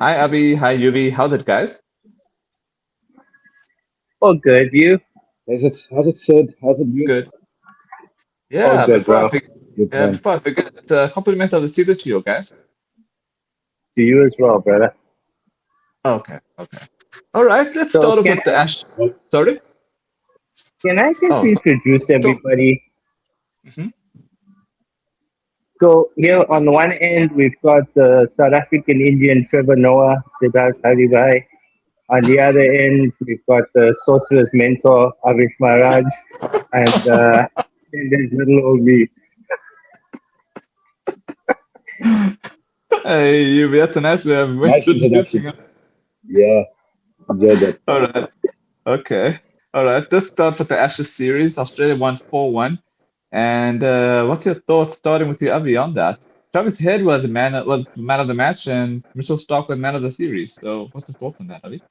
Hi, Avi. Hi, Yuvi. How's it, guys? Oh, good. You? Has it said? Has it been? Good. Oh, Yeah, good, bro. Good man. before I forget, it's a compliment of the season to you guys. To you as well, brother. Okay, okay. All right, let's So start off can with the I Ash. Well, Sorry? can I just Oh, introduce sure. everybody? Mhm. So here on one end we've got the South African Indian Trevor Noah, Siddharth Haribhai. On the other end we've got the socialist mentor Avish Maharaj, and then there's little old me. Hey, Yuvi, that's a nice way of nice introducing introduction. him. Yeah, enjoyed that. All right, okay. All right, let's start with the Ashes series. Australia won 4-1. And what's your thoughts starting with you, Avi, on that? Travis Head was man of the match, and Mitchell Starc was man of the series. So, what's your thoughts on that, Avi?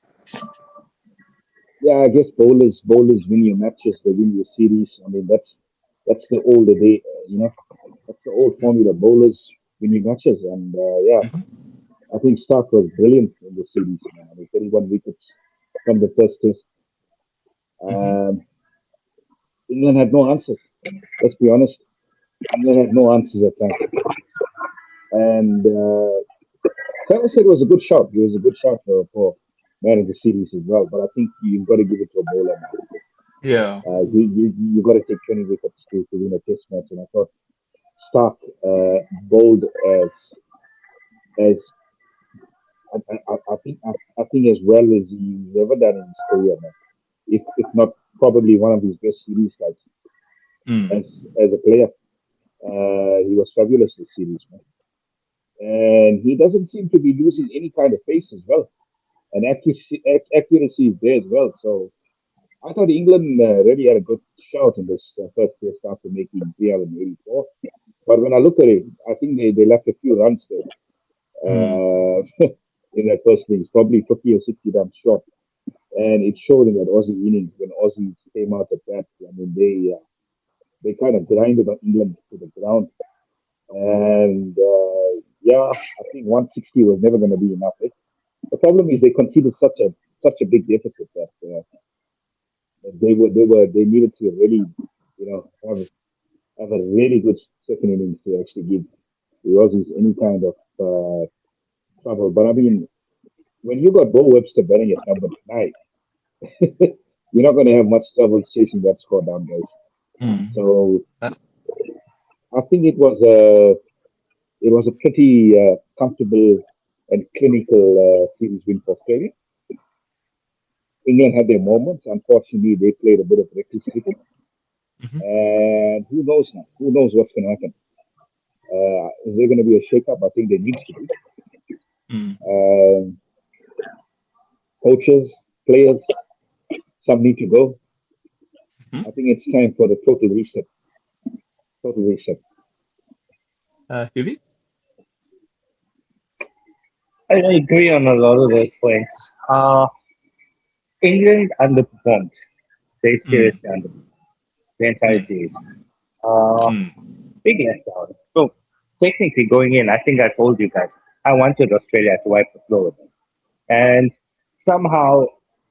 Yeah, I guess bowlers win your matches. They win your series. I mean, that's the old day. That's the old formula. Bowlers win your matches, and yeah, Hmm. I think Stark was brilliant in the series. Man. I mean, 31 wickets from the first test. Hmm. Um, England had no answers. Let's be honest. England had no answers at time, and Travis said it was a good shot. It was a good shot for man of the series as well. But I think you've got to give it to a bowler now because Yeah. you got to take 20 wickets to win a test match. And I thought Stark bowled as I think as well as he's ever done in his career, man. If not probably one of his best series guys Mm. as a player. He was fabulous this series, man. And he doesn't seem to be losing any kind of pace as well. And accuracy is there as well. So I thought England really had a good shout in this first test after making 384. But when I look at it, I think they left a few runs there Mm. in that first innings, probably 50 or 60 runs short. And it showed in that Aussie innings when Aussies came out at bat. I mean, they kind of grinded on England to the ground. And yeah, I think 160 was never going to be enough. Eh? The problem is they conceded such a big deficit that they needed to really have a really good second innings to actually give the Aussies any kind of trouble. But I mean, when you got Bo Webster batting at number 9, you're not going to have much trouble chasing that score down, guys. Mm. So That's, I think it was a pretty comfortable and clinical series win for Australia. England had their moments. Unfortunately, they played a bit of reckless cricket. mhm. And who knows now? Who knows what's going to happen? Is there going to be a shake-up? I think there needs to be. Mm. Um, Coaches, players, some need to go. Mhm. I think it's time for the total reset. Total reset. Yuvi? I agree on a lot of those points. England underperformed. They Mm. seriously underperformed the entire Mm. series. Uh, Mm. Big letdown. So technically going in, I think I told you guys I wanted Australia to wipe the floor with them. And somehow,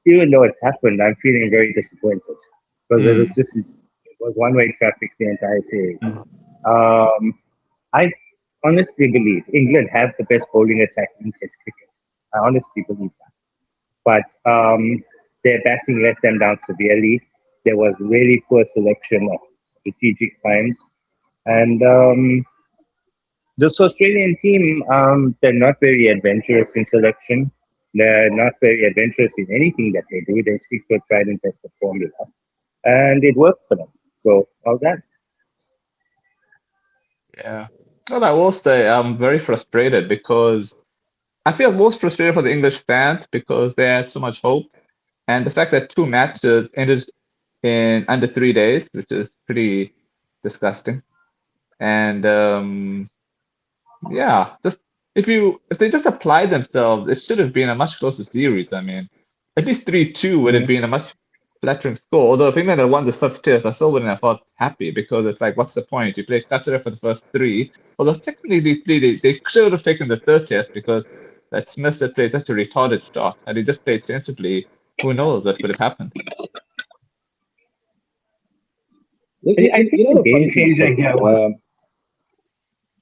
even though it's happened, I'm feeling very disappointed because Mm. it was one way traffic the entire series. Mm. Um, I honestly believe England have the best bowling attack in Test cricket. I honestly believe that. But their batting let them down severely. There was really poor selection of strategic times. And this Australian team, they're not very adventurous in selection. They're not very adventurous in anything that they do. They stick to a tried and tested formula. And it worked for them. So, all that. Yeah. Well, I will say I'm very frustrated because I feel most frustrated for the English fans because they had so much hope. And the fact that two matches ended in under 3 days, which is pretty disgusting. And yeah, just if they just applied themselves, it should have been a much closer series. I mean, at least 3-2 would have Mm. been a much flattering score. Although if England had won this first test, I still wouldn't have felt happy because it's like, what's the point? You play Saturday for the first three. Although technically they should have taken the third test because that Smith had played such a retarded shot, and he just played sensibly, who knows what could have happened. I think the The game funny thing, changer sorry. here was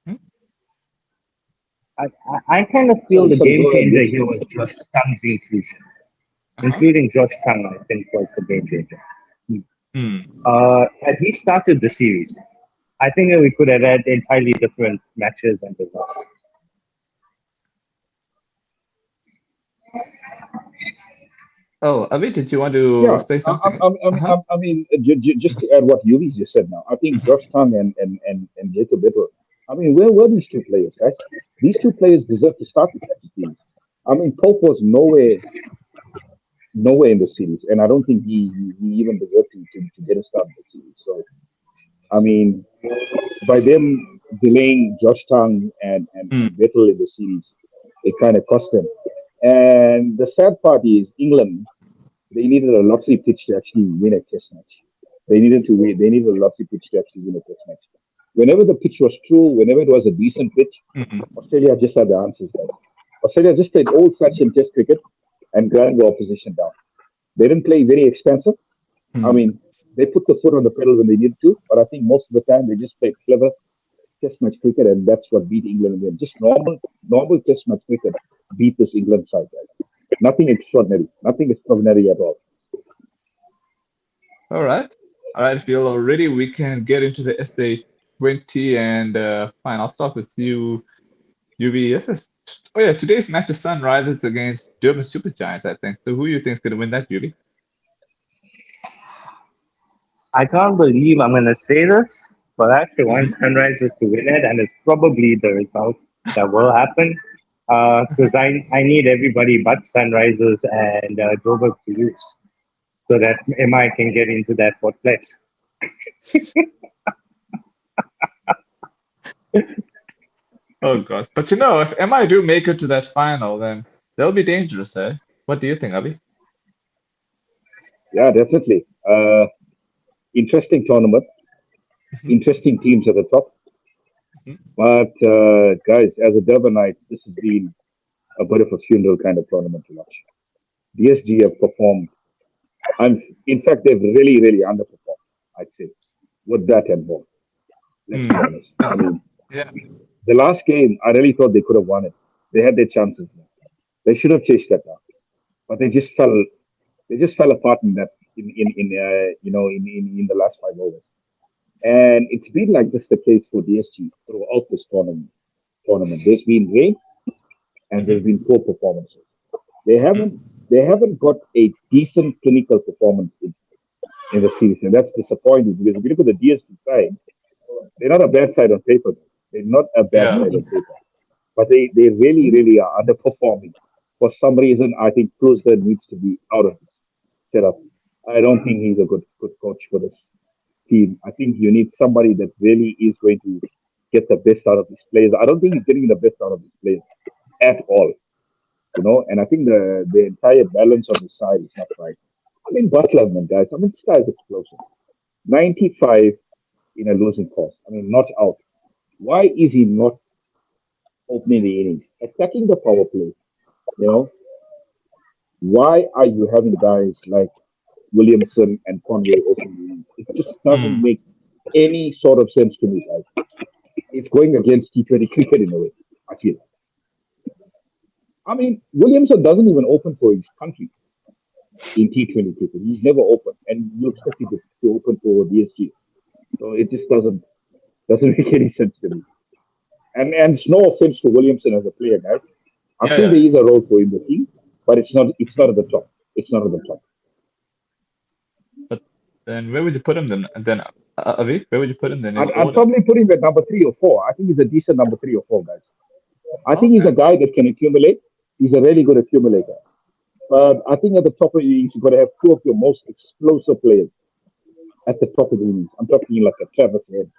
Hmm? I kind of feel Sorry, the sorry, game go ahead, changer yes. here was Josh Tung's inclusion. Uh-huh. Including Josh Tung, I think, was the game changer. Hmm. Had he started the series, I think that we could have had entirely different matches and results. Oh, Avi, did you want to Yeah, say something? Uh-huh. I mean, just to add what Yuvi just said now, I think Mhm. Josh Tang and Jacob Bitter, I mean, where were these two players, guys? These two players deserve to start the series. I mean, Pope was nowhere in the series, and I don't think he even deserved to get a start in the series. So, I mean, by them delaying Josh Tang Hmm. and Vettel in the series, it kind of cost them. And the sad part is England, they needed a lottery pitch to actually win a test match. They needed a lottery pitch to actually win a test match. Whenever the pitch was true, whenever it was a decent pitch, Hmm. Australia just had the answers, guys. Australia just played old fashioned test cricket and ground the opposition down. They didn't play very expensive. I Hmm. mean, they put the foot on the pedal when they needed to, but I think most of the time they just played clever test match cricket, and that's what beat England in the end. Just normal test match cricket beat this England side, guys. Nothing extraordinary at all. All right. All right, if you're ready, we can get into the SA20 and fine. I'll start with you, UV. Oh yeah, today's match is Sunrisers against Durban Super Giants, I think. So who you think is gonna win that, UV? I can't believe I'm going to say this, but I actually want Hmm. Sunrisers to win it, and it's probably the result that will happen. Because I need everybody but Sunrisers and Joburg to lose so that MI can get into that fourth place. Oh gosh. But you know, if MI do make it to that final, then they'll be dangerous, eh? What do you think, Abhi? Yeah, definitely. Interesting tournament, Mhm, interesting teams at the top. mhm, But guys, as a Durbanite, this has been a bit of a funeral kind of tournament to watch. DSG have performed, and in fact, they've really underperformed. I'd say with that and more. Let's be mm. honest. I mean, Yeah. the last game, I really thought they could have won it. They had their chances. Man. They should have chased that down, but they just fell. They just fell apart in that in the last 5 overs. And it's been like this the case for DSG throughout this tournament. There's been great and Mhm, there's been poor performances. They haven't they haven't got a decent clinical performance in the series, and that's disappointing because if you look at the DSG side, they're not a bad side on paper. They're not a bad yeah. side on paper, but they really are underperforming. For some reason, I think Klusner needs to be out of this setup. I don't think he's a good coach for this team. I think you need somebody that really is going to get the best out of these players. I don't think he's getting the best out of these players at all. And I think the entire balance of the side is not right. I mean, Butler, man, guys. I mean, this guy's explosive. 95 in a losing course. I mean, not out. Why is he not opening the innings, attacking the power play? You know, why are you having guys like Williamson and Conway opening the innings? It just doesn't Mm, make any sort of sense to me, guys. It's going against T20 cricket in a way. I feel. I mean, Williamson doesn't even open for his country in T20 cricket. He's never opened, and you expect him to open for DSG. So it just doesn't make any sense to me. And it's no offense to Williamson as a player, guys. I yeah, feel yeah. there is a role for him in the team, but it's not at the top. It's not at the top. But then where would you put him then? Avi, where would you put him then in I'd order? probably put him at number 3 or 4. I think he's a decent number 3 or 4, guys. I think he's Okay. a guy that can accumulate. He's a really good accumulator. But I think at the top of the innings, you've got to have two of your most explosive players at the top of the innings. I'm talking like a Travis Head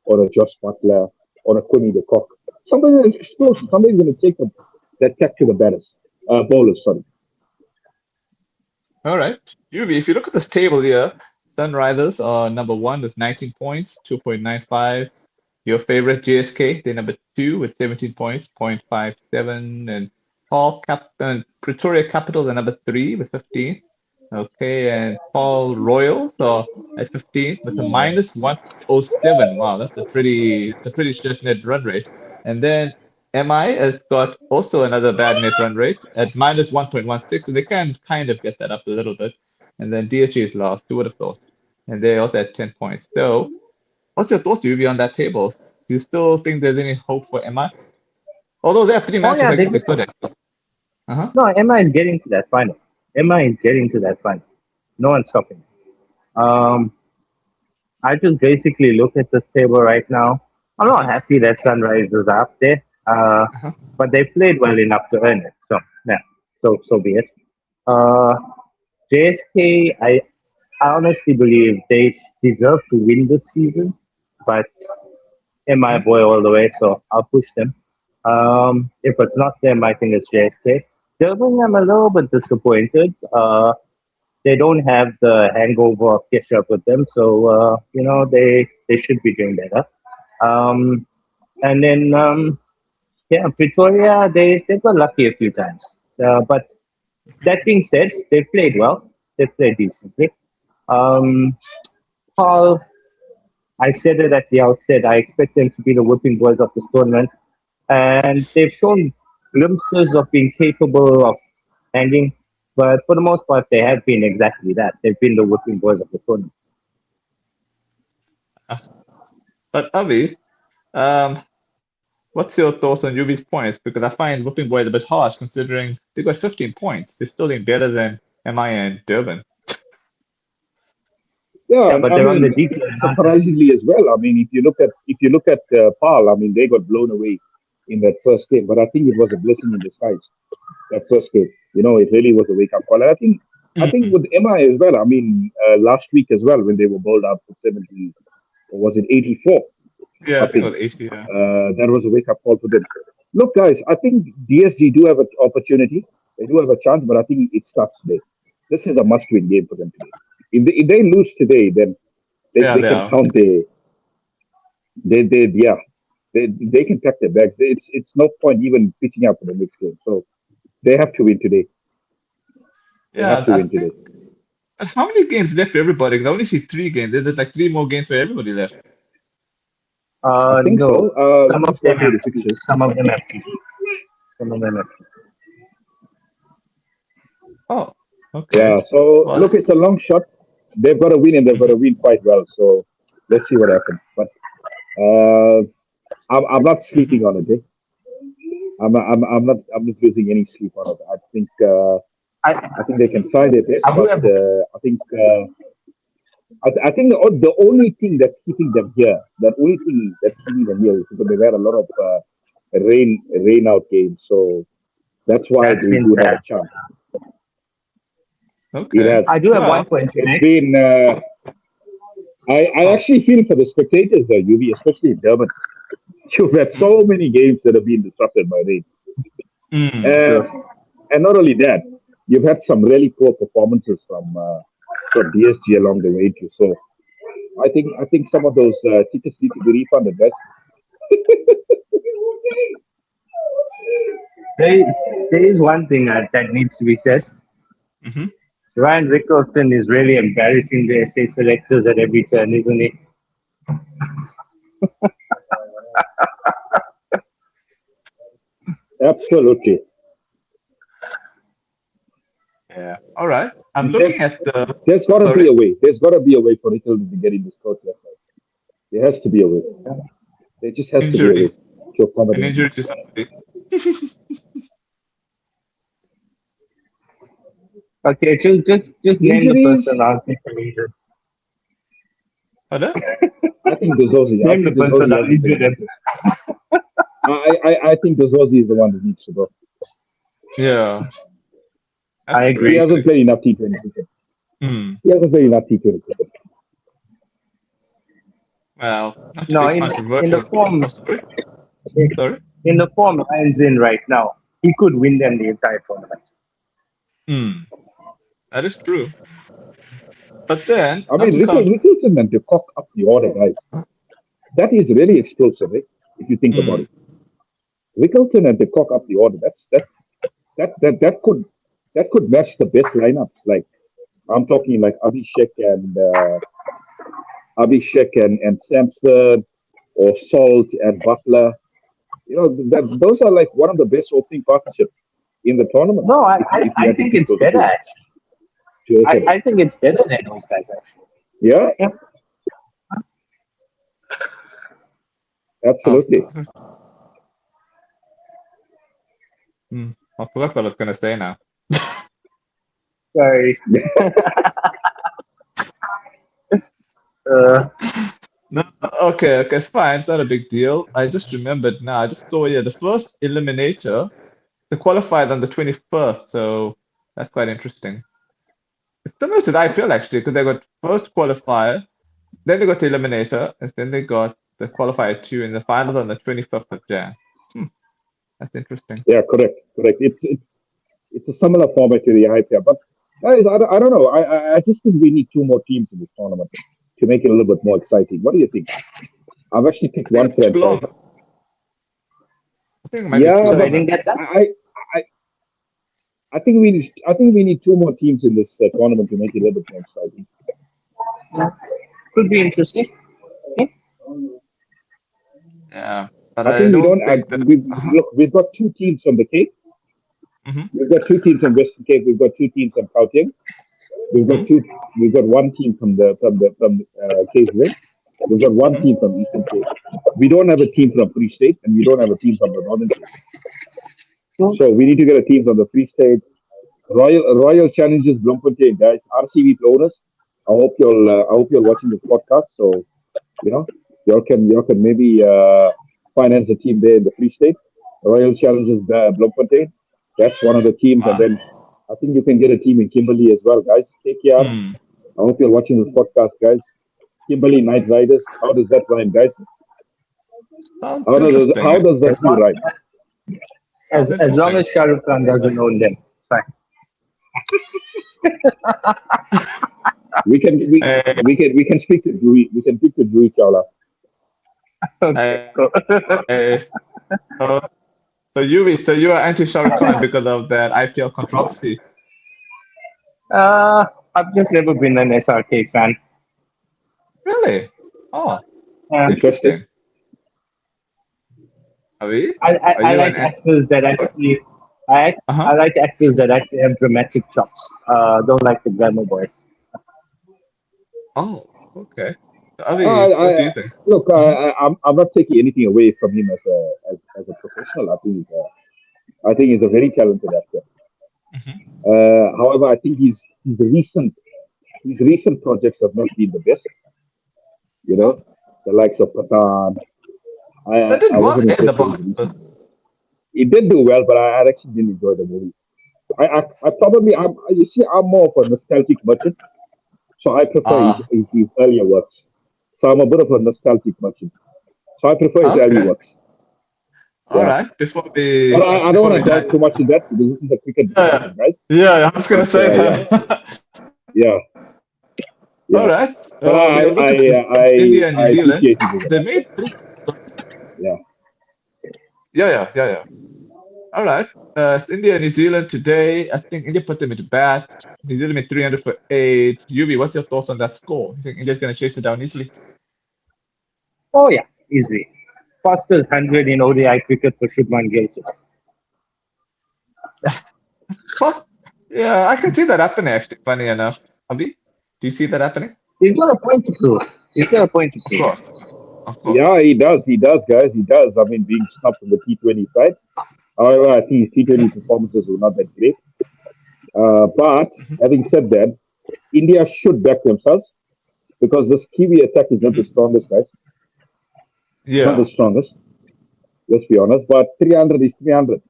or a Josh Butler or a Quinny de Kock. Somebody that's explosive. Somebody's going to take the attack to the bowlers. Sorry. All right. UV, if you look at this table here, Sunrisers are number one with 19 points, 2.95. Your favorite GSK, they're number two with 17 points, 0.57. And Pretoria Capitals at number 3 with 15. Okay, and Paul Royals are at 15 with a minus 1.07. Wow, that's a pretty shit net run rate. And then MI has got also another bad net run rate at minus 1.16, and they can kind of get that up a little bit. And then DHG is last, who would have thought? And they also at 10 points. So, what's your thoughts, Ruby, on that table? Do you still think there's any hope for MI? Although they have three Oh matches, yeah, I they guess they do. could actually. Uh-huh. No, Emma is getting to that final. Emma is getting to that final. No one's stopping. Um, I just basically look at this table right now. I'm not Uh-huh. happy that Sunrise is up there, Uh-huh. but they played well enough to earn it. So yeah, so be it. Uh, JSK, I honestly believe they deserve to win this season, but in my Uh-huh. boy all the way, so I'll push them. If it's not them, I think it's JSK. Durban, I'm a little bit disappointed. They don't have the hangover of Kesha with them, so they should be doing better. Um, and then yeah, Pretoria they got lucky a few times, but that being said, they played well. They played decently. Um, Paul, I said it at the outset. I expect them to be the whipping boys of this tournament, and they've shown glimpses of being capable of hanging. But for the most part, they have been exactly that. They've been the whipping boys of the tournament. Uh, But Avi, um, what's your thoughts on UV's points? Because I find Whooping Boy a bit harsh considering they got 15 points. They're still doing better than MI and Durban. Yeah, Yeah, but I they're on the mean, decline, aren't they? surprisingly as well. I mean, if you look at Pal, I mean, they got blown away in that first game, but I think it was a blessing in disguise. That first game, it really was a wake up call. And I think Mm. with MI as well. I mean, last week as well when they were bowled out for 70, or was it 84? Yeah, I I think it think was 80. Yeah. that was a wake up call for them. Look, guys, I think DSG do have an opportunity. They do have a chance, but I think it starts today. This is a must win game for them today. If they lose today, then Yeah, they they can are. count yeah, they can pack their bags. It's no point even pitching up for the next game. So they have to win today. They have Yeah, to I win think. today. And how many games left for everybody? 'Cause I only see 3 games. There's like three more games for everybody left. I think so. No. Some Let's of just go them through have the two. fixtures. Some of them have two. Some of them have two. Oh, okay. Yeah. So Well, look, it's a long shot. They've got to win, and they've got to win quite well. So let's see what happens. But uh, I'm not mhm. sleeping on it. Eh? I'm not losing any sleep on it. I I think they can try their best, I do but have I think the only thing that's keeping them here, the only thing that's keeping them here is because they've had a lot of rain out games, so that's why that's they been do have a sad. chance. It Okay. has. I do have one Well, point to It's make. been. I oh, actually feel for the spectators there, UV, especially in Durban. You've had mm, so many games that have been disrupted by rain, mm, uh, True. and not only that, you've had some really poor performances from DSG along the way too. So I think some of those tickets need to be refunded, guys. There, there is one thing that needs to be said. mhm. Ryan Rickelson is really embarrassing the SA selectors at every turn, isn't he? Absolutely. Yeah. All right. I'm There's looking at the. there's got to be Sorry, a way. There's got to be a way for Italy to get in this coach left side. There has to be a way. There just has to be a way injuries. to accommodate An him. injury to somebody. Okay, just name the Injuries. person I'll take the injured. Pardon? I think Dozozi. I Name the think person Dozozi I'll hasn't played injure enough them. cricket. I think Dozozi is the one that needs to go. Yeah, I that's He agree. great. hasn't played enough T20 cricket. Hmm. He hasn't played enough T20 cricket. Well, not to No, be in the controversial. form Oh, sorry. Sorry. in the form Ryan's in right now, he could win them the entire tournament. Hmm. That is true. But then, I not mean, to sound. Rickleson and de Kock up the order, guys. That is really explosive, eh? If you think about Hmm. it. Rickleson and de Kock up the order. That's that could match the best lineups. Like I'm talking like Abhishek and Samson or Salt and Butler. Those are like one of the best opening partnerships in the tournament. No, If you I had to think pick it's those better two actually. to open it, I think it's better than those guys actually. yeah, Yeah. Oh, absolutely. hmm, I forgot what I was gonna say now. Sorry. Uh, No, okay, okay, it's fine. It's not a big deal. I just remembered now. I just saw, yeah, the first eliminator, they qualified on the 21st, so that's quite interesting. It's similar to the IPL actually, because they got first qualifier, then they got the eliminator, and then they got the qualifier two in the finals on the 25th of Jan. Hmm, that's interesting. Yeah, correct. It's a similar format to the IPL, but guys, I don't know. I just think we need two more teams in this tournament to make it a little bit more exciting. What do you think? I've actually picked I think one it's too franchise. long. I think it might be too Yeah, so I but long, didn't man. get that. I I think we need two more teams in this tournament to make it a little bit more exciting. Yeah. Could be interesting. Okay. Yeah, but I I think we don't. don't think that. Look, we've got two teams from the Cape. Hmm. We've got two teams from Western Cape. We've got two teams from Gauteng. We've got Hmm. two. We've got one team from KZN. We've got one Hmm. team from Eastern Cape. We don't have a team from Free State, and we don't have a team from the Northern Cape. So, So we need to get a team from the Free State. Royal Challenges Bloemfontein, guys. RCB owners. I hope you're watching this podcast. So you know, y'all can maybe finance a team there in the Free State. Royal Challenges Bloemfontein. That's one of the teams, and Ah. then I think you can get a team in Kimberley as well, guys. KKR. Hmm. I hope you're watching this podcast, guys. Kimberley Knight Riders. How does that rhyme, guys? Sounds How interesting. does that as two long rhyme? Sounds as long interesting. as Shah Rukh Khan doesn't own them, fine. We can we, Uh, we can speak to Drew. We can speak to Drew Chawla. Okay, cool. so, so you are anti Shah Rukh Khan because of that IPL controversy. I've just never been an SRK fan. Really? Oh, Uh, Interesting. interesting. Avi, are I you an like anti? actors that actually Uh-huh. I like actors that actually have dramatic chops. Don't like the glamour boys. Oh, okay. So I, Avi, what do I you think? look. Hmm. I'm not taking anything away from him as a professional. I think he's a very talented actor. Hmm. However, I think his recent projects have not been the best. You Oh, know, the likes of Patan. that I did well wasn't in the impressed with his box recent. office. It did do well, but I actually didn't enjoy the movie. I probably you see I'm more of a nostalgic merchant, so I prefer Ah, his earlier works. So I'm a bit of a nostalgic merchant, so I prefer his early okay. works. All Yeah, right. but I don't Before want we to delve dive. too much in that because this is a cricket Yeah, discussion, guys. yeah. I was gonna But say yeah, that. yeah, All yeah. right. But We I will look I at this from I India and New I Zealand. appreciate his work. They made three. Yeah. Yeah. All right. It's India and New Zealand today. I think India put them into bat. New Zealand made 300 for eight. Yubi, what's your thoughts on that score? You think India's going to chase it down easily? Oh yeah, easily. Fastest 100 in ODI cricket for Shubman Gill. Well, yeah, I can see that happening, actually, funny enough. Abhi, do you see that happening? He's got a point to prove. He's got a point to Of prove. course. Of course. Yeah, he does. He does, guys. He does. I mean, being snubbed from the T20 side. However, I think his T20 performances were not that great. But Hmm. having said that, India should back themselves because this Kiwi attack is not the Hmm. strongest, guys. It's not the Yeah. strongest. Let's be honest. But 300 is 300.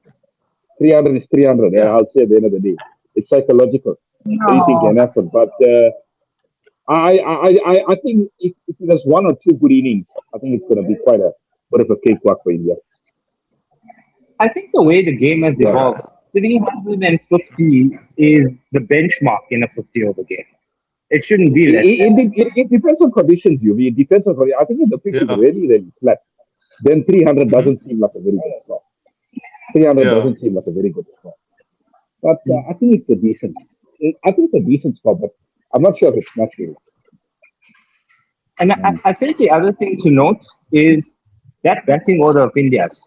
300 is 300. Yeah. I'll say at the end of the day, it's psychological. Anything No. can happen. But I think if there's one or two good innings, I think it's going to be quite a bit of a cakewalk for India. I think the way the game has Yeah. evolved, 350 is the benchmark in a 50 over game. It shouldn't be It, less it, than that. it depends on conditions, you. It depends on. I think if the pitch is Yeah. really, really flat, then 300 Hmm. doesn't seem like a very good score. 300 Yeah. doesn't seem like a very good score. But I think it's a decent. I think it's a decent score, but I'm not sure if it's much really. And Mm. I think the other thing to note is that batting order of India's.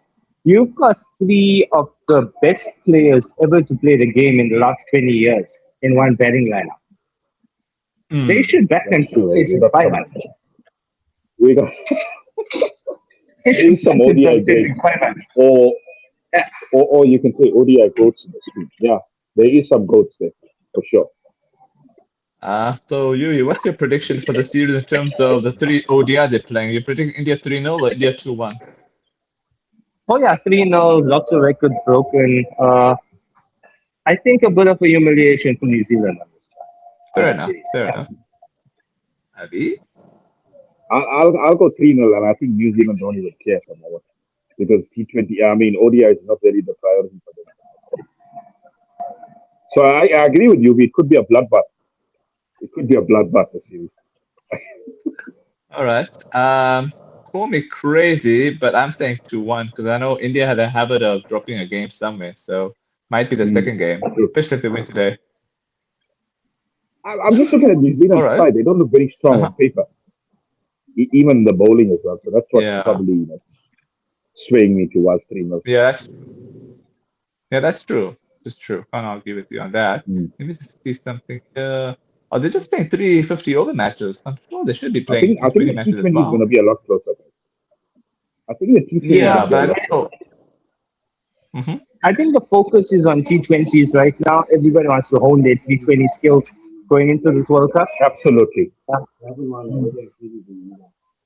You've got three of the best players ever to play the game in the last 20 years in one batting lineup. They Hmm. should back That's themselves true. We facing got some. 500. We got They there should is some back ODI themselves facing greats, 500. or Yeah. or you can say ODI goats in the stream. Yeah, there is some goats there for sure. So Yuri, what's your prediction for the series in terms of the three ODI they're playing? You predict India 3-0 or India 2-1? Oh, yeah, 3-0, lots of records broken. I think a bit of a humiliation for New Zealand on Fair that enough. series. Fair Yeah. enough. Abby? I'll go 3-0, and I think New Zealand don't even care for now because T20. I mean, ODI is not really the priority for them. So I agree with you. It could be a bloodbath. It could be a bloodbath this series. All right. Call me crazy, but I'm saying 2-1 because I know India had a habit of dropping a game somewhere. So might be the Mm. second game, True. especially if they win today. I'm just looking at New All Zealand's right. side. They don't look very strong Uh-huh. on paper, even the bowling as well. So that's what's Yeah. probably swaying me towards 3-0. Yeah, that's true. It's true. Can't argue with you on that. Mm. Let me just see something. Oh, they're just playing 350 over matches. I'm sure they should be playing I think T20 the matches as T20 is going well. to be a lot closer, guys. I think the T20 is going Yeah, to be a but I lot don't closer. know. Hmm. I think the focus is on T20s right now. Everybody wants to hone their T20 skills going into this World Cup. Absolutely. Yeah.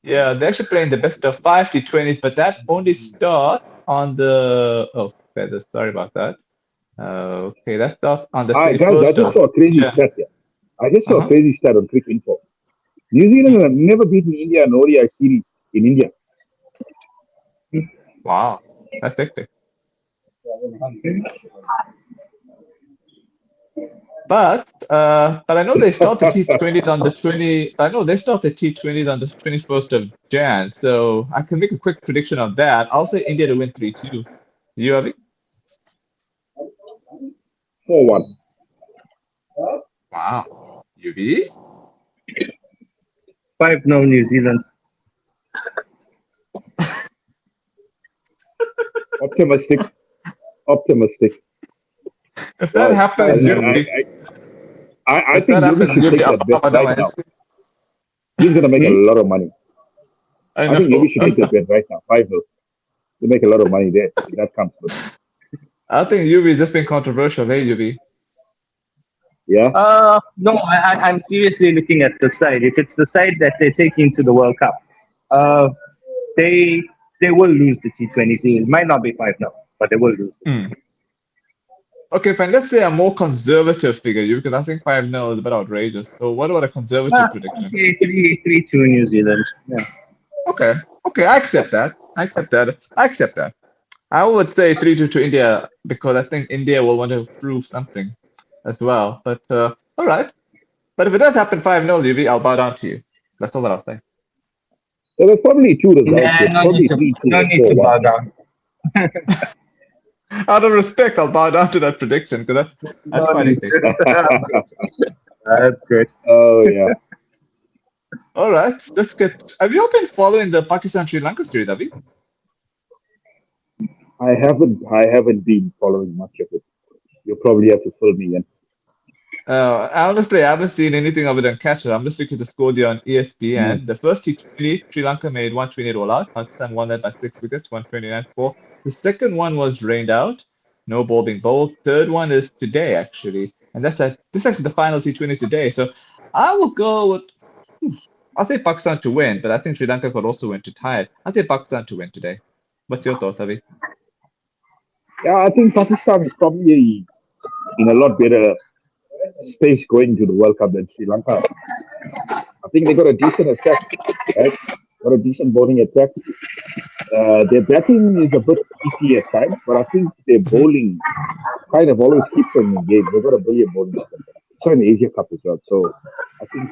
Yeah, they're actually playing the best of five T20s, but that only starts on the. Oh, feathers. Sorry about that. Okay, that starts on the All right, guys, I 21st just of saw a crazy Jan. stat here. I just saw a Uh-huh. crazy stat on Quick Info. New Zealand have never beaten India in ODI series in India. Wow, that's hectic. But I know they start the T20s on the 20. I know they start the T20s on the 21st of Jan, so I can make a quick prediction of that. I'll say India to win 3-2. You, Avi? 4-1. Wow. UV? 5-0 New Zealand. Optimistic. Optimistic. If that Well, happens, UV. I If that think Yubi happens, should UV, take I'll that stop bet about right my now. entry. He's going to make a Hmm? lot of money. I I think Yubi know. should take that bet right now. 5-0. You make a lot of money there if that comes through. I think UV is just being controversial, hey, UV. Yeah? No, I'm seriously looking at the side. If it's the side that they're taking to the World Cup, uh, they they will lose the T20 series. It might not be 5-0, but they will lose it. Hmm. Okay, fine. Let's say a more conservative figure, you, because I think 5-0 is a bit outrageous. So what about a conservative prediction? Okay, 3-2 New Zealand. Yeah. Okay. Okay, I accept that. I accept that. I accept that. I would say 3-2 to India because I think India will want to prove something as well. But all right. But if it does happen 5-0, UV, I'll bow down to you. That's all what I'll say. There are probably two results Nah, here. Probably 3-2 no or need to 4-1. bow down. Out of respect, I'll bow down to that prediction because that's No quite need hectic. to. That's good. Oh, yeah. All right, let's get. Have you all been following the Pakistan Sri Lanka series, have you? I haven't been following much of it. You'll probably have to fill me in. Honestly, I haven't seen anything of it on catch it. I'm just looking at the score there on Mm. ESPN. The first T20, Sri Lanka made 128 all out. Pakistan won that by 6 wickets, 129-4. The second one was rained out, no ball being bowled. Third one is today, actually. And this is actually the final T20 today. So I will go with, I'll say Pakistan to win, but I think Sri Lanka could also win to tie it. I'll say Pakistan to win today. What's your thoughts, Avi? Yeah, I think Pakistan is probably in a lot better space going to the World Cup than Sri Lanka. I think they got a decent attack, right? Got a decent bowling attack. Their batting is a bit iffy at times, but I think their Mhm. bowling kind of always keeps them engaged. They've got a brilliant bowling attack. So in the Asia Cup as well. So I think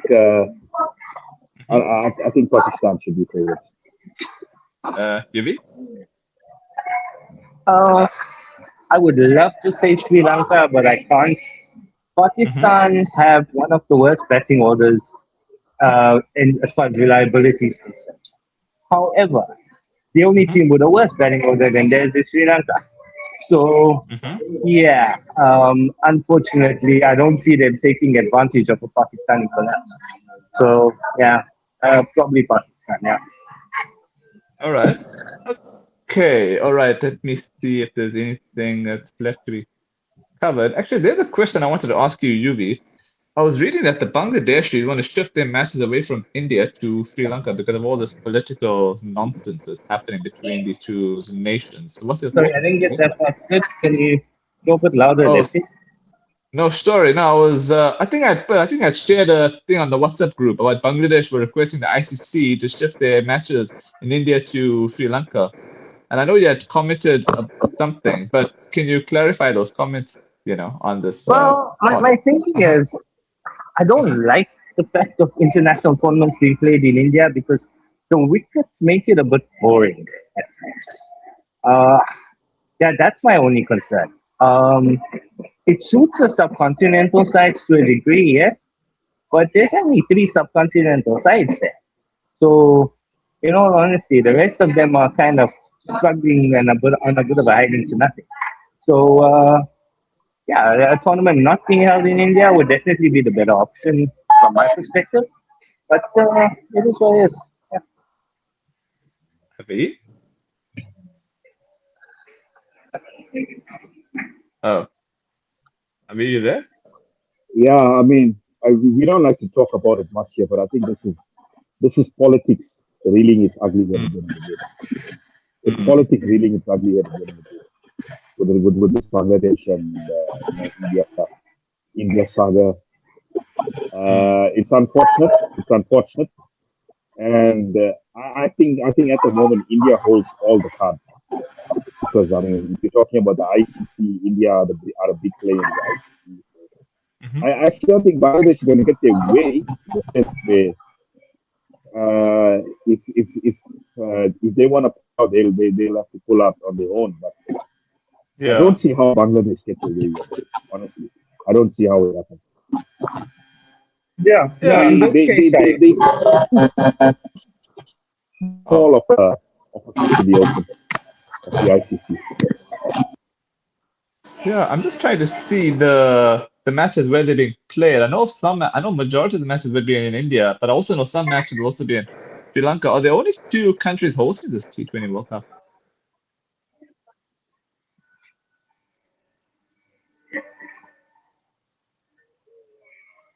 I think Pakistan should be favorites. Yuvi? Uh, I would love to say Sri Lanka, but I can't. Mm-hmm. Pakistan have one of the worst batting orders as far as reliability is concerned. However, the only Mm-hmm. team with a worse batting order than theirs is Sri Lanka. So, Mm-hmm. yeah, unfortunately, I don't see them taking advantage of a Pakistani collapse. So, yeah, probably Pakistan, yeah. All right. Okay. All right. Let me see if there's anything that's left to be covered. Actually, there's a question I wanted to ask you, Yuvi. I was reading that the Bangladeshis want to shift their matches away from India to Sri Lanka because of all this political nonsense that's happening between these two nations. So what's your Sorry, thoughts I on didn't that? get that part. Sid, can you go a bit louder there, Oh, please? no story. No, I think I shared a thing on the WhatsApp group about Bangladesh were requesting the ICC to shift their matches in India to Sri Lanka. And I know you had commented something, but can you clarify those comments, on this Well, pod? my thinking Uh-huh. is I Mm-hmm. don't like the fact of international tournaments being played in India because the wickets make it a bit boring at times. Uh, yeah, that's my only concern. It suits the subcontinental sides to a degree, yes, but there's only three subcontinental sides there. So, in all honesty, the rest of them are kind of struggling and on a bit of a hiding to nothing. So, yeah, a tournament not being held in India would definitely be the better option from my perspective. But it is what it is. Yeah. Avi? Oh, Avi, you there? Yeah, I mean, we don't like to talk about it much here, but I think this is politics reeling its ugly head again and again. It's Mm-hmm. politics reeling its ugly head again and again with this Bangladesh and India saga. It's unfortunate. It's unfortunate, and I think at the moment India holds all the cards because I mean if you're talking about the ICC, India are a big player in the ICC. Mm-hmm. I actually don't think Bangladesh is going to get their way in the sense where if they want to pull out, they'll have to pull out on their own. But I don't Yeah. see how Bangladesh get their way yet. Honestly, I don't see how it happens. Yeah, no, Yeah. in this case, I They agree. Oh. fall of a fish in the open of the ICC. Yeah, I'm just trying to see the matches where they're being played. I know majority of the matches will be in India, but I also know some matches will also be in Sri Lanka. Are there only two countries hosting this T20 World Cup?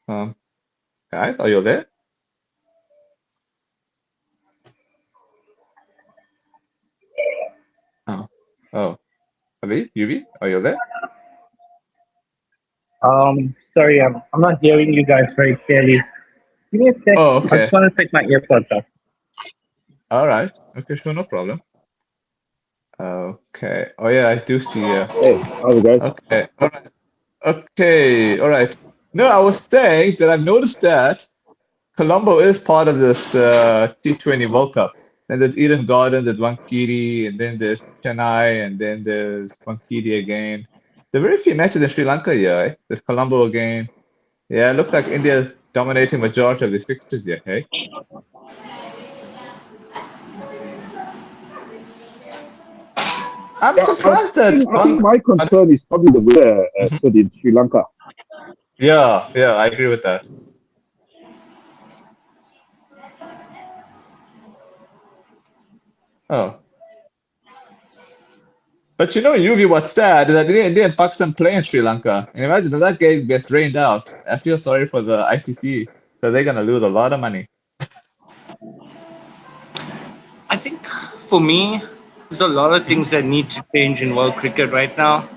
Um, guys, are you there? Oh, oh, Avi, Yuvi, are you there? Sorry, I'm not hearing you guys very clearly. Give me a sec. Oh, I just okay. want to take my earpods off. All right. Okay, sure, no problem. Okay. Oh yeah, I do see. Hey, how's it, guys? Okay. All right. Okay. All right. No, I was saying that I've noticed that Colombo is part of this T20 World Cup. And there's Eden Gardens, there's Wankiri, and then there's Chennai, and then there's Wankiri again. There are very few matches in Sri Lanka here. Eh? There's Colombo again. Yeah, it looks like India's dominating majority of these fixtures here. Hey, I'm Yeah, I surprised that think my concern is probably the weather, Mhm. Sid, in Sri Lanka. Yeah, yeah, I agree with that. Oh, but Yuvi, what's sad is that India and Pakistan play in Sri Lanka. And imagine if that game gets rained out. I feel sorry for the ICC because they're gonna lose a lot of money. I think for me, there's a lot of things that need to change in world cricket right now.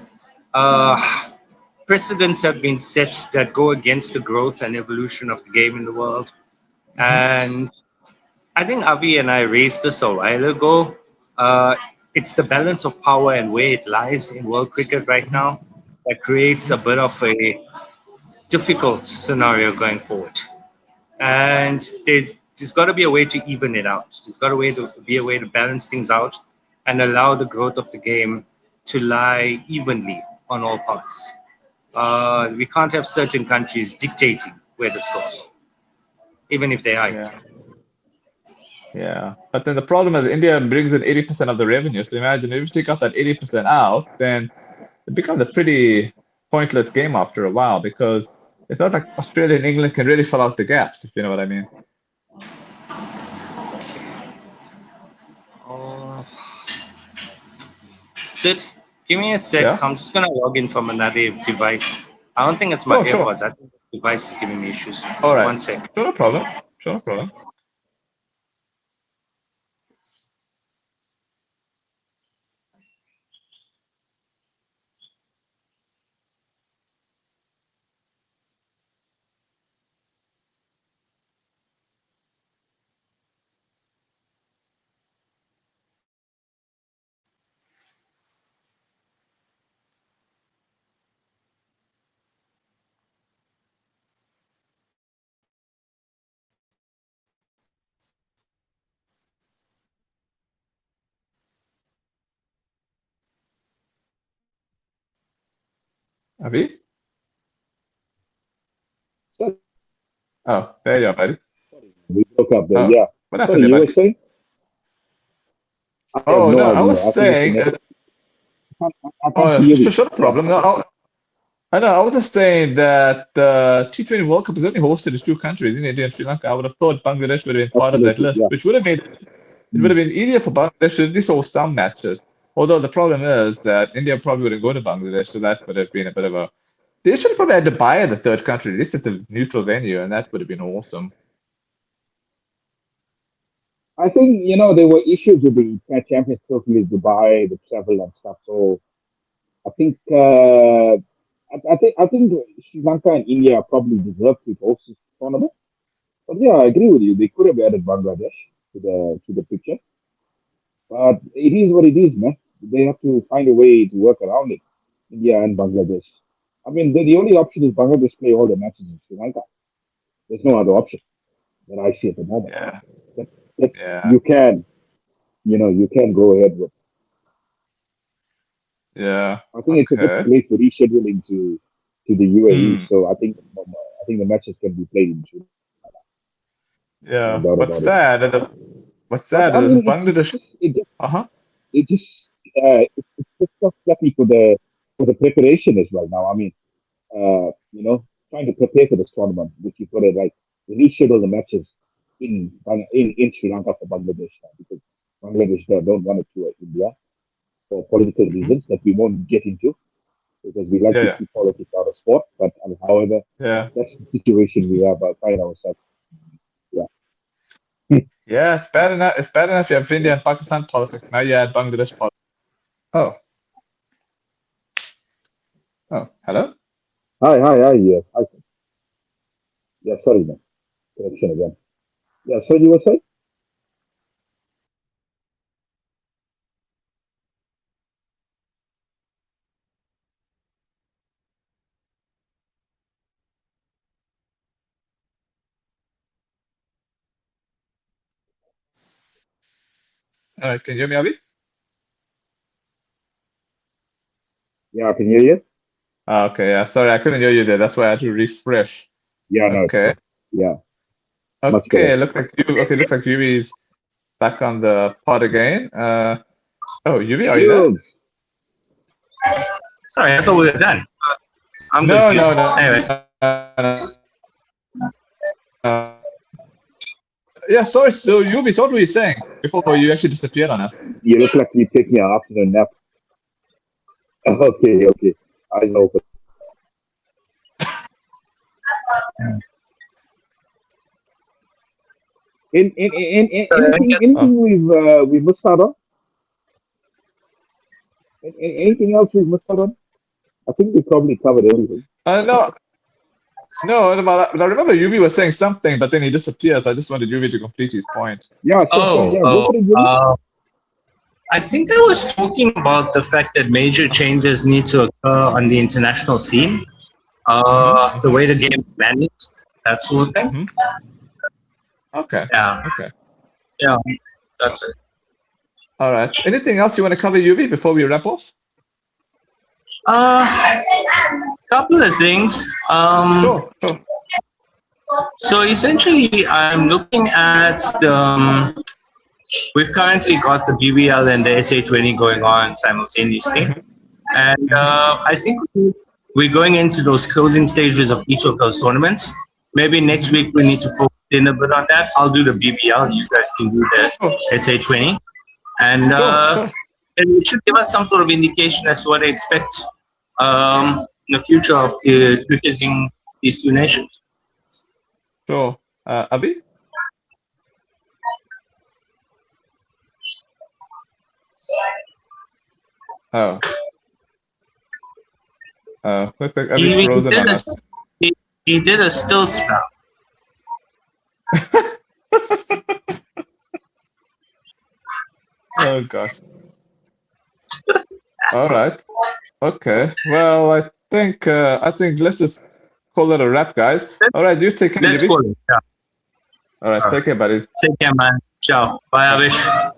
Uh, Precedents have been set that go against the growth and evolution of the game in the world. Hmm. And I think Avi and I raised this a while ago. Uh, it's the balance of power and where it lies in world cricket right Hmm. now that creates Hmm. a bit of a difficult scenario going forward. And there's got to be a way to even it out. There's got to be a way to balance things out and allow the growth of the game to lie evenly on all parts. We can't have certain countries dictating where the scores, even if they are. Yeah. Yeah. But then the problem is India brings in 80% of the revenue. So imagine if you take out that 80% out, then it becomes a pretty pointless game after a while because it's not like Australia and England can really fill out the gaps, if you know what I mean. Oh, Sid, give me a Yeah. sec. I'm just gonna log in from another device. I don't think it's my Sure, sure. AirPods. I think the device is giving me issues. All right. One sec. Sure, no problem. Sure, no problem. Avi? So, Oh, there you are, buddy. we broke up there. Oh, Yeah. what happened Sorry, there, you were buddy? saying? I have Oh, no no, I idea. was I think it's the saying, network. I can't oh, hear you. sure, no Yeah. problem. No, I know, I was just saying that the T20 World Cup is only hosted in two countries, in India and Sri Lanka. I would have thought Bangladesh would have been part of that Absolutely. list, Yeah. which would have made it would Mm. have been easier for Bangladesh to at least host some matches. Although the problem is that India probably wouldn't go to Bangladesh, so that would have been a bit of a. They should have probably had to buy the third country. At least it's a neutral venue, and that would have been awesome. I think, there were issues with the Champions Trophy, Dubai, the travel and stuff. So I think, I think Sri Lanka and India probably deserve to host this tournament. But yeah, I agree with you. They could have added Bangladesh to the picture. But it is what it is, man. They have to find a way to work around it. India and Bangladesh. I mean, the only option is Bangladesh play all the matches in Sri Lanka. There's no other option that I see at the moment. Yeah, That, that yeah, you can go ahead with. yeah. I think it's a good Okay. place for rescheduling to the UAE. Hmm. So I think the matches can be played in Sri Lanka. No Yeah. doubt What's about it. sad is that what's But sad I is mean, it Bangladesh. just it just Uh-huh. it just it's just so lucky for the preparation as well. Now, I mean, trying to prepare for this tournament, which you put it right, we reschedule the matches in Sri Lanka for Bangladesh now because Bangladesh don't want it to India for political Hmm. reasons that we won't get into because we like Yeah, to yeah, keep politics out of sport. But however, yeah. that's the situation we have find ourselves. Yeah. Yeah, it's bad enough. It's bad enough you have India and Pakistan politics. Now you add Bangladesh politics. Oh, oh, hello? Hi, hi, hi. Yes, hi. Yeah, sorry, man. Correction again. Yeah, so you were saying? All right, can you hear me, Avi? Yeah, I can hear you. Ah, okay, yeah. Sorry, I couldn't hear you there. That's why I had to refresh. Yeah, no, it's Okay. fine. Yeah, much better. Okay, looks like you. Okay, looks like Yuvi's back on the pod again. Oh, Yuvi, are you there? Yes. Sorry, I thought we were done. I'm No, no, confused. no, Anyways, no. Yeah, sorry. So Yuvi, so what were you saying before you actually disappeared on us? You look like you're taking an afternoon nap. Okay, okay. I know. But sorry, I didn't anything get. Oh, anything we've missed out on? Anything else we've missed out on? I think we probably covered everything. no, no. But I remember Yuvi was saying something, but then he disappears. I just wanted Yuvi to complete his point. Yeah, sure, sure. Oh, Yeah, go oh. for it, Jimmy. I think I was talking about the fact that major changes need to occur on the international scene. Hmm. The way the game is managed, that sort of thing. Hmm. Okay, Yeah, okay. yeah, that's it. All right. Anything else you want to cover, Yuvi, before we wrap off? Uh, Couple of things. Sure, sure. So essentially, I'm looking at the. We've currently got the BBL and the SA20 going on simultaneously, Mhm, and mhm. I think we're going into those closing stages of each of those tournaments. Maybe next week we need to focus in a bit on that. I'll do the BBL. You guys can do the Sure, SA20, and sure. it should give us some sort of indication as to what to expect in the future of cricketing these two nations. Sure. Abhi? Oh, looks like Abhi's He frozen did on a us. he did a still spell. Oh gosh. All right. Okay. Well, I think let's just call it a wrap, guys. All right. You take care, Let's Jimmy. call it. Yeah. All right. All right. Take care, buddies. Take care, man. Ciao. Bye, Bye. Avish.